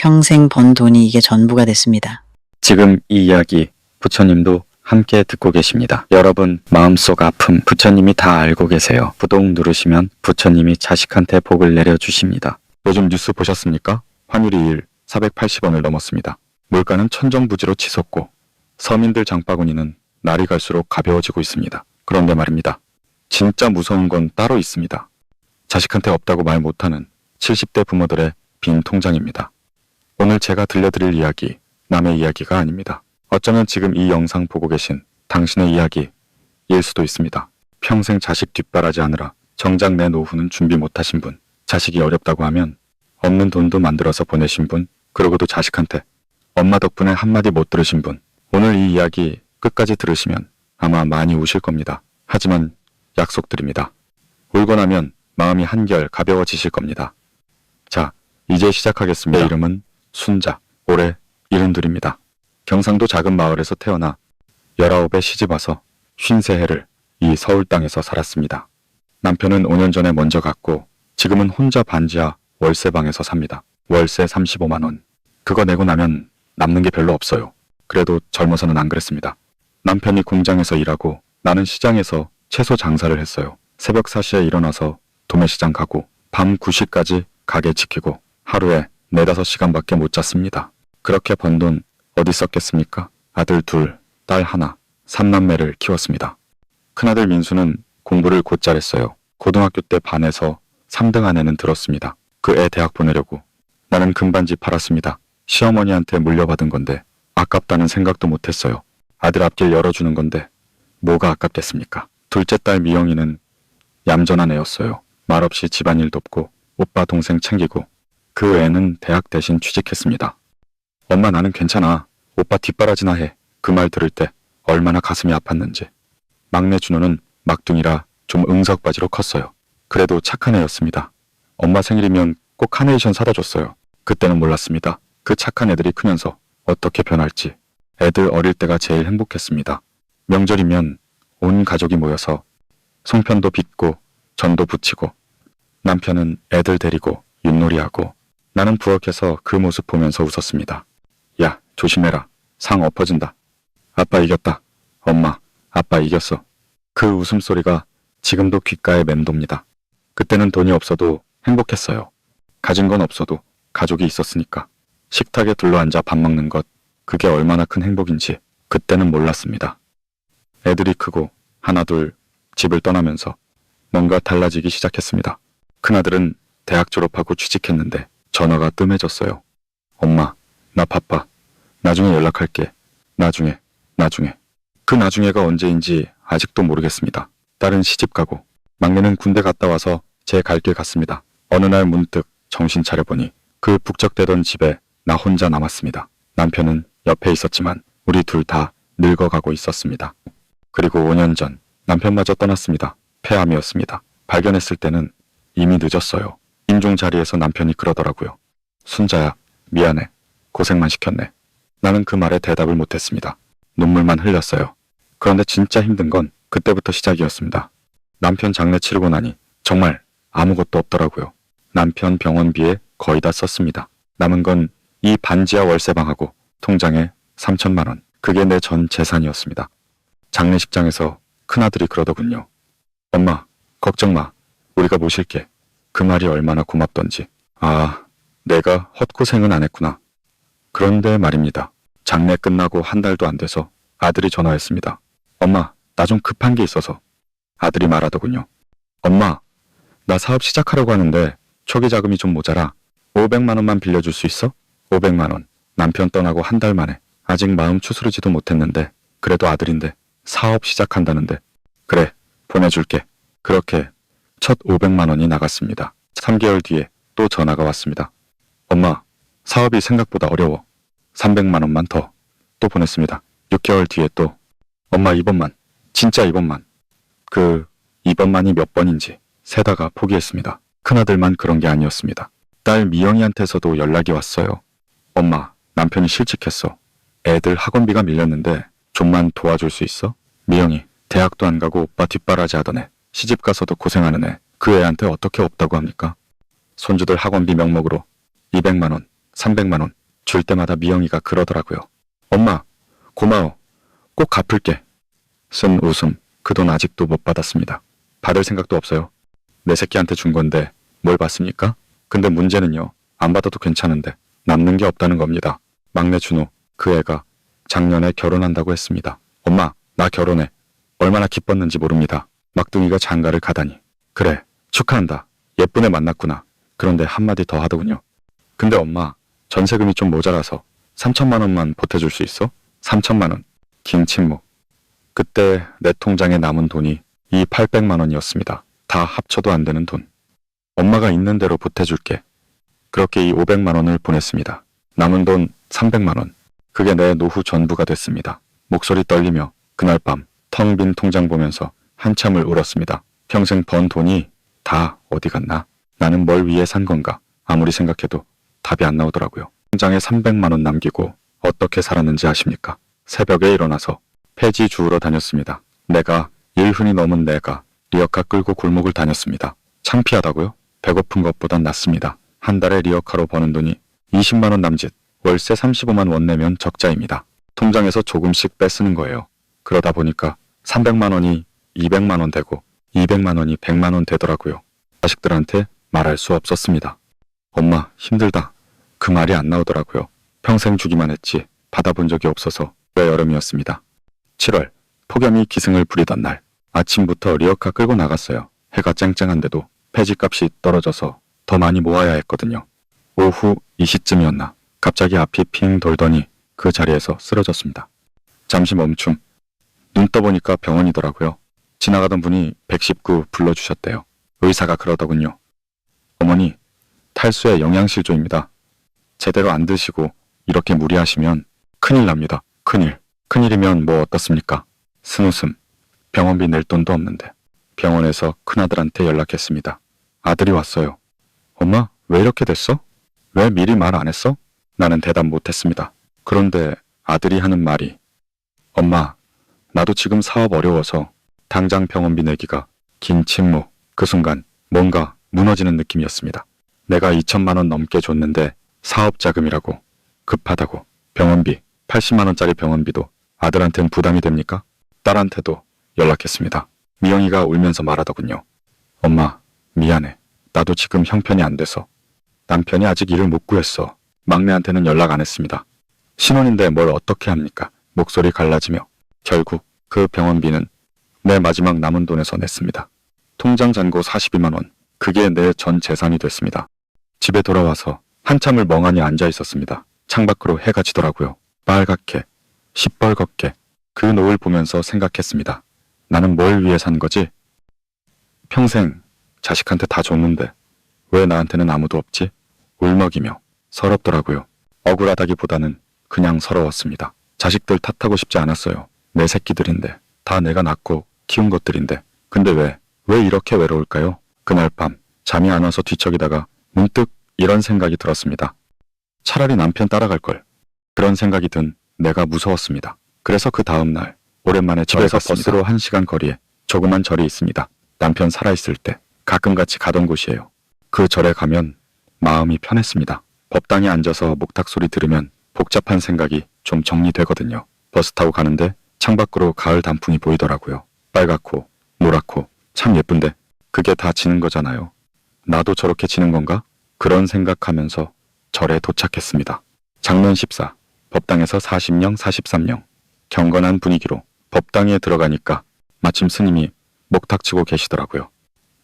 평생 번 돈이 이게 전부가 됐습니다. 지금 이 이야기 부처님도 함께 듣고 계십니다. 여러분 마음속 아픔 부처님이 다 알고 계세요. 구독 누르시면 부처님이 자식한테 복을 내려주십니다. 요즘 뉴스 보셨습니까? 환율이 480원을 넘었습니다. 물가는 천정부지로 치솟고 서민들 장바구니는 날이 갈수록 가벼워지고 있습니다. 그런데 말입니다. 진짜 무서운 건 따로 있습니다. 자식한테 없다고 말 못하는 70대 부모들의 빈 통장입니다. 오늘 제가 들려드릴 이야기, 남의 이야기가 아닙니다. 어쩌면 지금 이 영상 보고 계신 당신의 이야기일 수도 있습니다. 평생 자식 뒷바라지 하느라 정작 내 노후는 준비 못하신 분, 자식이 어렵다고 하면 없는 돈도 만들어서 보내신 분, 그러고도 자식한테 엄마 덕분에 한마디 못 들으신 분, 오늘 이 이야기 끝까지 들으시면 아마 많이 우실 겁니다. 하지만 약속드립니다. 울고 나면 마음이 한결 가벼워지실 겁니다. 자, 이제 시작하겠습니다. 내 이름은 순자, 올해 72입니다. 경상도 작은 마을에서 태어나 19에 시집와서 53해를 이 서울 땅에서 살았습니다. 남편은 5년 전에 먼저 갔고 지금은 혼자 반지하 월세방에서 삽니다. 월세 35만 원. 그거 내고 나면 남는 게 별로 없어요. 그래도 젊어서는 안 그랬습니다. 남편이 공장에서 일하고 나는 시장에서 채소 장사를 했어요. 새벽 4시에 일어나서 도매시장 가고 밤 9시까지 가게 지키고 하루에 4, 5시간밖에 못 잤습니다. 그렇게 번 돈 어디 썼겠습니까? 아들 둘, 딸 하나, 3남매를 키웠습니다. 큰아들 민수는 공부를 곧잘 했어요. 고등학교 때 반에서 3등 안에는 들었습니다. 그 애 대학 보내려고 나는 금반지 팔았습니다. 시어머니한테 물려받은 건데 아깝다는 생각도 못했어요. 아들 앞길 열어주는 건데 뭐가 아깝겠습니까? 둘째 딸 미영이는 얌전한 애였어요. 말없이 집안일 돕고 오빠 동생 챙기고 그 애는 대학 대신 취직했습니다. 엄마 나는 괜찮아. 오빠 뒷바라지나 해. 그 말 들을 때 얼마나 가슴이 아팠는지. 막내 준호는 막둥이라 좀 응석바지로 컸어요. 그래도 착한 애였습니다. 엄마 생일이면 꼭 카네이션 사다 줬어요. 그때는 몰랐습니다. 그 착한 애들이 크면서 어떻게 변할지. 애들 어릴 때가 제일 행복했습니다. 명절이면 온 가족이 모여서 송편도 빚고 전도 부치고 남편은 애들 데리고 윷놀이하고 나는 부엌에서 그 모습 보면서 웃었습니다. 야, 조심해라. 상 엎어진다. 아빠 이겼다. 엄마, 아빠 이겼어. 그 웃음소리가 지금도 귓가에 맴돕니다. 그때는 돈이 없어도 행복했어요. 가진 건 없어도 가족이 있었으니까. 식탁에 둘러앉아 밥 먹는 것, 그게 얼마나 큰 행복인지 그때는 몰랐습니다. 애들이 크고 하나둘 집을 떠나면서 뭔가 달라지기 시작했습니다. 큰아들은 대학 졸업하고 취직했는데 전화가 뜸해졌어요. 엄마, 나 바빠. 나중에 연락할게. 나중에. 그 나중에가 언제인지 아직도 모르겠습니다. 딸은 시집가고 막내는 군대 갔다 와서 제 갈 길 갔습니다. 어느 날 문득 정신 차려보니 그 북적대던 집에 나 혼자 남았습니다. 남편은 옆에 있었지만 우리 둘 다 늙어가고 있었습니다. 그리고 5년 전 남편마저 떠났습니다. 폐암이었습니다. 발견했을 때는 이미 늦었어요. 임종 자리에서 남편이 그러더라고요. 순자야, 미안해. 고생만 시켰네. 나는 그 말에 대답을 못했습니다. 눈물만 흘렸어요. 그런데 진짜 힘든 건 그때부터 시작이었습니다. 남편 장례 치르고 나니 정말 아무것도 없더라고요. 남편 병원비에 거의 다 썼습니다. 남은 건 이 반지하 월세방하고 통장에 3천만 원. 그게 내 전 재산이었습니다. 장례식장에서 큰아들이 그러더군요. 엄마, 걱정 마. 우리가 모실게. 그 말이 얼마나 고맙던지. 아, 내가 헛고생은 안 했구나. 그런데 말입니다. 장례 끝나고 한 달도 안 돼서 아들이 전화했습니다. 엄마, 나 좀 급한 게 있어서. 아들이 말하더군요. 엄마, 나 사업 시작하려고 하는데 초기 자금이 좀 모자라. 500만 원만 빌려줄 수 있어? 500만 원. 남편 떠나고 한 달 만에. 아직 마음 추스르지도 못했는데 그래도 아들인데 사업 시작한다는데. 그래, 보내줄게. 그렇게 첫 500만 원이 나갔습니다. 3개월 뒤에 또 전화가 왔습니다. 엄마, 사업이 생각보다 어려워. 300만 원만 더. 또 보냈습니다. 6개월 뒤에 또. 엄마 이번만. 진짜 이번만. 그 이번만이 몇 번인지 세다가 포기했습니다. 큰아들만 그런 게 아니었습니다. 딸 미영이한테서도 연락이 왔어요. 엄마, 남편이 실직했어. 애들 학원비가 밀렸는데 좀만 도와줄 수 있어? 미영이, 대학도 안 가고 오빠 뒷바라지 하던 애. 시집 가서도 고생하는 애. 그 애한테 어떻게 없다고 합니까? 손주들 학원비 명목으로 200만 원, 300만 원. 줄 때마다 미영이가 그러더라고요. 엄마, 고마워. 꼭 갚을게. 쓴 웃음. 그 돈 아직도 못 받았습니다. 받을 생각도 없어요. 내 새끼한테 준 건데 뭘 받습니까? 근데 문제는요. 안 받아도 괜찮은데 남는 게 없다는 겁니다. 막내 준호, 그 애가 작년에 결혼한다고 했습니다. 엄마, 나 결혼해. 얼마나 기뻤는지 모릅니다. 막둥이가 장가를 가다니. 그래, 축하한다. 예쁜 애 만났구나. 그런데 한마디 더 하더군요. 근데 엄마, 전세금이 좀 모자라서 3천만 원만 보태줄 수 있어? 3천만 원. 긴 침묵. 그때 내 통장에 남은 돈이 이 800만 원이었습니다. 다 합쳐도 안 되는 돈. 엄마가 있는 대로 보태줄게. 그렇게 이 500만 원을 보냈습니다. 남은 돈 300만 원. 그게 내 노후 전부가 됐습니다. 목소리 떨리며 그날 밤 텅 빈 통장 보면서 한참을 울었습니다. 평생 번 돈이 다 어디 갔나? 나는 뭘 위해 산 건가? 아무리 생각해도 답이 안 나오더라고요. 통장에 300만 원 남기고 어떻게 살았는지 아십니까? 새벽에 일어나서 폐지 주우러 다녔습니다. 내가 일흔이 넘은 내가 리어카 끌고 골목을 다녔습니다. 창피하다고요? 배고픈 것보단 낫습니다. 한 달에 리어카로 버는 돈이 20만 원 남짓, 월세 35만 원 내면 적자입니다. 통장에서 조금씩 빼쓰는 거예요. 그러다 보니까 300만 원이 200만 원 되고 200만 원이 100만 원 되더라고요. 자식들한테 말할 수 없었습니다. 엄마, 힘들다. 그 말이 안 나오더라고요. 평생 주기만 했지 받아본 적이 없어서 왜 여름이었습니다. 7월, 폭염이 기승을 부리던 날 아침부터 리어카 끌고 나갔어요. 해가 쨍쨍한데도 폐지값이 떨어져서 더 많이 모아야 했거든요. 오후 이 시쯤이었나 갑자기 앞이 핑 돌더니 그 자리에서 쓰러졌습니다. 잠시 멈춤. 눈 떠보니까 병원이더라고요. 지나가던 분이 119 불러주셨대요. 의사가 그러더군요. 어머니, 탈수의 영양실조입니다. 제대로 안 드시고 이렇게 무리하시면 큰일 납니다. 큰일. 큰일이면 뭐 어떻습니까? 스무슴. 병원비 낼 돈도 없는데. 병원에서 큰아들한테 연락했습니다. 아들이 왔어요. 엄마, 왜 이렇게 됐어? 왜 미리 말 안 했어? 나는 대답 못했습니다. 그런데 아들이 하는 말이 엄마, 나도 지금 사업 어려워서 당장 병원비 내기가. 긴 침묵. 그 순간 뭔가 무너지는 느낌이었습니다. 내가 2천만 원 넘게 줬는데 사업 자금이라고 급하다고 병원비 80만 원짜리 병원비도 아들한텐 부담이 됩니까? 딸한테도 연락했습니다. 미영이가 울면서 말하더군요. 엄마, 미안해. 나도 지금 형편이 안 돼서. 남편이 아직 일을 못 구했어. 막내한테는 연락 안 했습니다. 신혼인데 뭘 어떻게 합니까? 목소리 갈라지며 결국 그 병원비는 내 마지막 남은 돈에서 냈습니다. 통장 잔고 42만 원. 그게 내 전 재산이 됐습니다. 집에 돌아와서 한참을 멍하니 앉아 있었습니다. 창밖으로 해가 지더라고요. 빨갛게, 시뻘겋게. 그 노을 보면서 생각했습니다. 나는 뭘 위해 산 거지? 평생 자식한테 다 줬는데 왜 나한테는 아무도 없지? 울먹이며 서럽더라고요. 억울하다기보다는 그냥 서러웠습니다. 자식들 탓하고 싶지 않았어요. 내 새끼들인데, 다 내가 낳고 키운 것들인데. 근데 왜 이렇게 외로울까요? 그날 밤 잠이 안 와서 뒤척이다가 문득 이런 생각이 들었습니다. 차라리 남편 따라갈 걸. 그런 생각이 든 내가 무서웠습니다. 그래서 그 다음 날 오랜만에 집에서 버스로 1시간 거리에 조그만 절이 있습니다. 남편 살아있을 때 가끔 같이 가던 곳이에요. 그 절에 가면 마음이 편했습니다. 법당에 앉아서 목탁 소리 들으면 복잡한 생각이 좀 정리되거든요. 버스 타고 가는데 창밖으로 가을 단풍이 보이더라고요. 빨갛고 노랗고 참 예쁜데 그게 다 지는 거잖아요. 나도 저렇게 지는 건가? 그런 생각하면서 절에 도착했습니다. 장면 14. 법당에서 40령 43령. 경건한 분위기로 법당에 들어가니까 마침 스님이 목탁 치고 계시더라고요.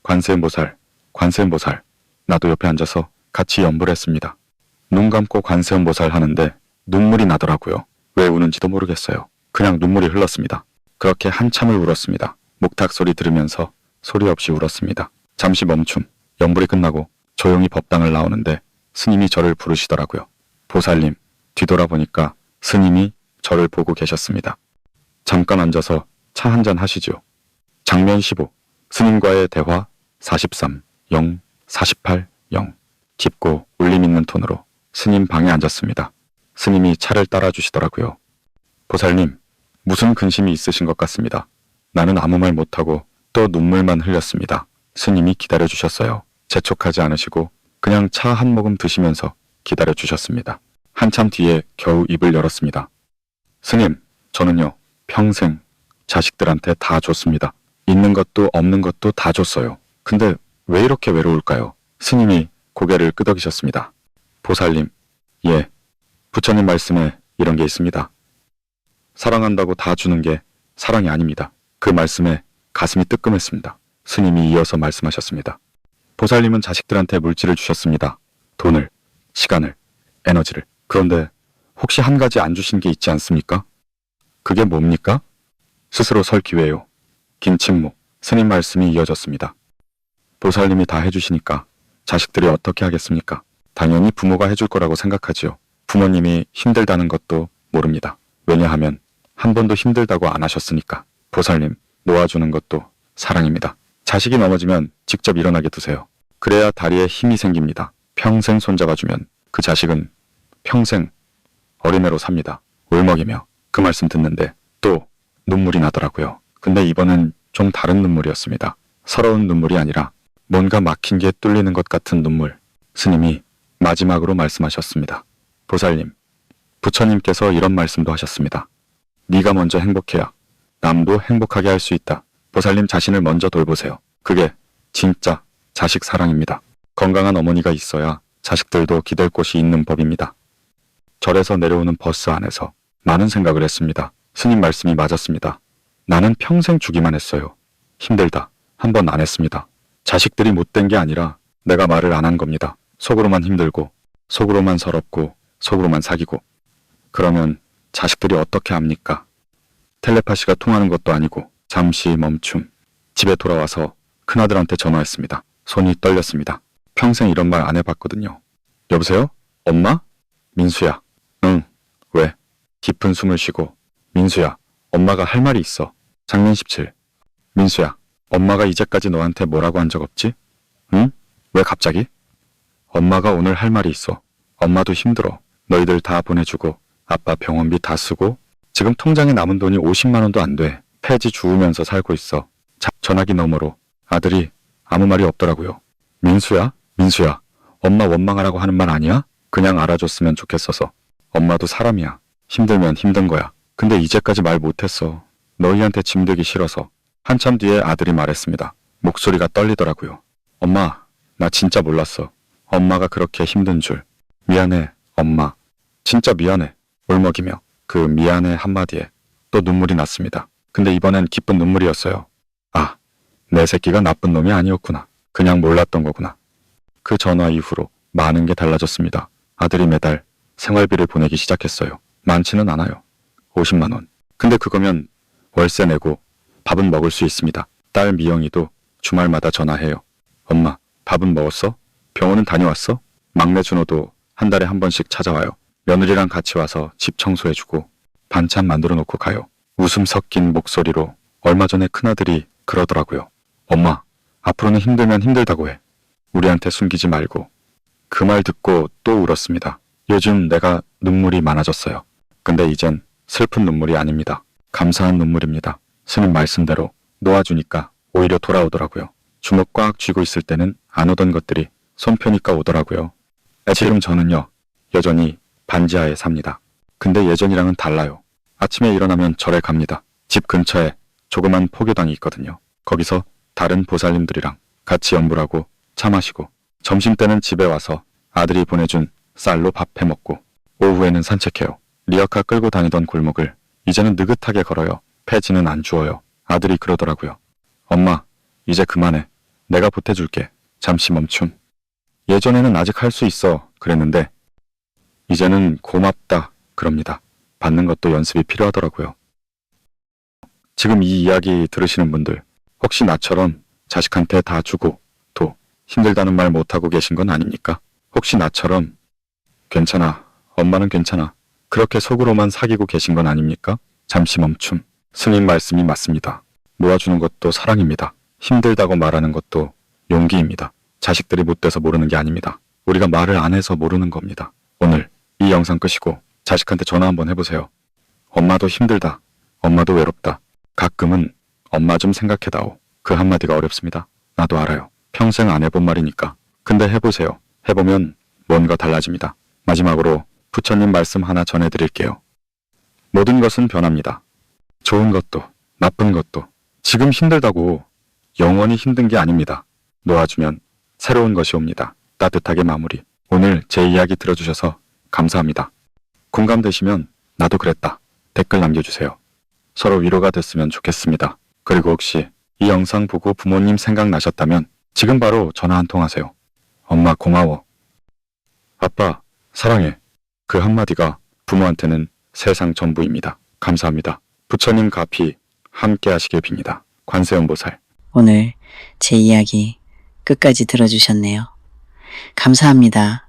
관세음보살, 관세음보살. 나도 옆에 앉아서 같이 연불 했습니다. 눈 감고 관세음보살 하는데 눈물이 나더라고요. 왜 우는지도 모르겠어요. 그냥 눈물이 흘렀습니다. 그렇게 한참을 울었습니다. 목탁 소리 들으면서 소리 없이 울었습니다. 잠시 멈춤. 연불이 끝나고 조용히 법당을 나오는데 스님이 저를 부르시더라고요. 보살님. 뒤돌아보니까 스님이 저를 보고 계셨습니다. 잠깐 앉아서 차 한잔 하시죠. 장면 15. 스님과의 대화 43. 0. 48. 0. 깊고 울림 있는 톤으로 스님 방에 앉았습니다. 스님이 차를 따라주시더라고요. 보살님, 무슨 근심이 있으신 것 같습니다. 나는 아무 말 못하고 또 눈물만 흘렸습니다. 스님이 기다려주셨어요. 재촉하지 않으시고 그냥 차 한 모금 드시면서 기다려 주셨습니다. 한참 뒤에 겨우 입을 열었습니다. 스님, 저는요, 평생 자식들한테 다 줬습니다. 있는 것도 없는 것도 다 줬어요. 근데 왜 이렇게 외로울까요? 스님이 고개를 끄덕이셨습니다. 보살님, 예, 부처님 말씀에 이런 게 있습니다. 사랑한다고 다 주는 게 사랑이 아닙니다. 그 말씀에 가슴이 뜨끔했습니다. 스님이 이어서 말씀하셨습니다. 보살님은 자식들한테 물질을 주셨습니다. 돈을, 시간을, 에너지를. 그런데 혹시 한 가지 안 주신 게 있지 않습니까? 그게 뭡니까? 스스로 설 기회요. 긴 침묵, 스님 말씀이 이어졌습니다. 보살님이 다 해주시니까 자식들이 어떻게 하겠습니까? 당연히 부모가 해줄 거라고 생각하지요. 부모님이 힘들다는 것도 모릅니다. 왜냐하면 한 번도 힘들다고 안 하셨으니까. 보살님, 놓아주는 것도 사랑입니다. 자식이 넘어지면 직접 일어나게 두세요. 그래야 다리에 힘이 생깁니다. 평생 손잡아주면 그 자식은 평생 어린애로 삽니다. 울먹이며 그 말씀 듣는데 또 눈물이 나더라고요. 근데 이번엔 좀 다른 눈물이었습니다. 서러운 눈물이 아니라 뭔가 막힌 게 뚫리는 것 같은 눈물. 스님이 마지막으로 말씀하셨습니다. 보살님, 부처님께서 이런 말씀도 하셨습니다. 네가 먼저 행복해야 남도 행복하게 할 수 있다. 보살님 자신을 먼저 돌보세요. 그게 진짜 자식 사랑입니다. 건강한 어머니가 있어야 자식들도 기댈 곳이 있는 법입니다. 절에서 내려오는 버스 안에서 많은 생각을 했습니다. 스님 말씀이 맞았습니다. 나는 평생 주기만 했어요. 힘들다. 한 번 안 했습니다. 자식들이 못된 게 아니라 내가 말을 안 한 겁니다. 속으로만 힘들고, 속으로만 서럽고, 속으로만 사귀고. 그러면 자식들이 어떻게 합니까? 텔레파시가 통하는 것도 아니고 잠시 멈춤. 집에 돌아와서 큰아들한테 전화했습니다. 손이 떨렸습니다. 평생 이런 말 안 해봤거든요. 여보세요? 엄마? 민수야. 응. 왜? 깊은 숨을 쉬고. 민수야, 엄마가 할 말이 있어. 장면 17. 민수야, 엄마가 이제까지 너한테 뭐라고 한 적 없지? 응? 왜 갑자기? 엄마가 오늘 할 말이 있어. 엄마도 힘들어. 너희들 다 보내주고 아빠 병원비 다 쓰고 지금 통장에 남은 돈이 50만 원도 안 돼. 폐지 주우면서 살고 있어. 전화기 너머로 아들이 아무 말이 없더라고요. 민수야? 민수야, 엄마 원망하라고 하는 말 아니야? 그냥 알아줬으면 좋겠어서. 엄마도 사람이야. 힘들면 힘든 거야. 근데 이제까지 말 못했어. 너희한테 짐되기 싫어서. 한참 뒤에 아들이 말했습니다. 목소리가 떨리더라고요. 엄마, 나 진짜 몰랐어. 엄마가 그렇게 힘든 줄. 미안해, 엄마. 진짜 미안해. 울먹이며 그 미안해 한마디에 또 눈물이 났습니다. 근데 이번엔 기쁜 눈물이었어요. 아, 내 새끼가 나쁜 놈이 아니었구나. 그냥 몰랐던 거구나. 그 전화 이후로 많은 게 달라졌습니다. 아들이 매달 생활비를 보내기 시작했어요. 많지는 않아요. 50만 원. 근데 그거면 월세 내고 밥은 먹을 수 있습니다. 딸 미영이도 주말마다 전화해요. 엄마, 밥은 먹었어? 병원은 다녀왔어? 막내 준호도 한 달에 한 번씩 찾아와요. 며느리랑 같이 와서 집 청소해주고 반찬 만들어 놓고 가요. 웃음 섞인 목소리로 얼마 전에 큰아들이 그러더라고요. 엄마, 앞으로는 힘들면 힘들다고 해. 우리한테 숨기지 말고. 그 말 듣고 또 울었습니다. 요즘 내가 눈물이 많아졌어요. 근데 이젠 슬픈 눈물이 아닙니다. 감사한 눈물입니다. 스님 말씀대로 놓아주니까 오히려 돌아오더라고요. 주먹 꽉 쥐고 있을 때는 안 오던 것들이 손 펴니까 오더라고요. 지금 저는요, 여전히 반지하에 삽니다. 근데 예전이랑은 달라요. 아침에 일어나면 절에 갑니다. 집 근처에 조그만 포교당이 있거든요. 거기서 다른 보살님들이랑 같이 연불하고 차 마시고 점심때는 집에 와서 아들이 보내준 쌀로 밥 해먹고 오후에는 산책해요. 리어카 끌고 다니던 골목을 이제는 느긋하게 걸어요. 폐지는 안 주워요. 아들이 그러더라고요. 엄마, 이제 그만해. 내가 보태줄게. 잠시 멈춤. 예전에는 아직 할 수 있어 그랬는데 이제는 고맙다 그럽니다. 받는 것도 연습이 필요하더라고요. 지금 이 이야기 들으시는 분들 혹시 나처럼 자식한테 다 주고 또 힘들다는 말 못하고 계신 건 아닙니까? 혹시 나처럼 괜찮아, 엄마는 괜찮아 그렇게 속으로만 사귀고 계신 건 아닙니까? 잠시 멈춤. 스님 말씀이 맞습니다. 놓아주는 것도 사랑입니다. 힘들다고 말하는 것도 용기입니다. 자식들이 못돼서 모르는 게 아닙니다. 우리가 말을 안 해서 모르는 겁니다. 오늘 이 영상 끄시고 자식한테 전화 한번 해보세요. 엄마도 힘들다. 엄마도 외롭다. 가끔은 엄마 좀 생각해다오. 그 한마디가 어렵습니다. 나도 알아요. 평생 안 해본 말이니까. 근데 해보세요. 해보면 뭔가 달라집니다. 마지막으로 부처님 말씀 하나 전해드릴게요. 모든 것은 변합니다. 좋은 것도 나쁜 것도 지금 힘들다고 영원히 힘든 게 아닙니다. 놓아주면 새로운 것이 옵니다. 따뜻하게 마무리. 오늘 제 이야기 들어주셔서 감사합니다. 공감되시면 나도 그랬다 댓글 남겨주세요. 서로 위로가 됐으면 좋겠습니다. 그리고 혹시 이 영상 보고 부모님 생각나셨다면 지금 바로 전화 한 통 하세요. 엄마 고마워. 아빠 사랑해. 그 한마디가 부모한테는 세상 전부입니다. 감사합니다. 부처님 가피 함께 하시길 빕니다. 관세음보살. 오늘 제 이야기 끝까지 들어주셨네요. 감사합니다.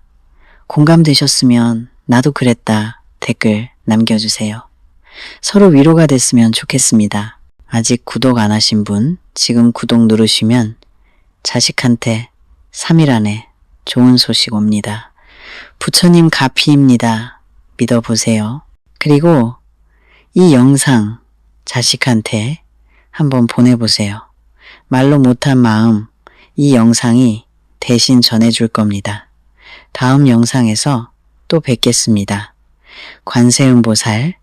공감되셨으면 나도 그랬다 댓글 남겨주세요. 서로 위로가 됐으면 좋겠습니다. 아직 구독 안 하신 분 지금 구독 누르시면 자식한테 3일 안에 좋은 소식 옵니다. 부처님 가피입니다. 믿어보세요. 그리고 이 영상 자식한테 한번 보내보세요. 말로 못한 마음 이 영상이 대신 전해줄 겁니다. 다음 영상에서 또 뵙겠습니다. 관세음보살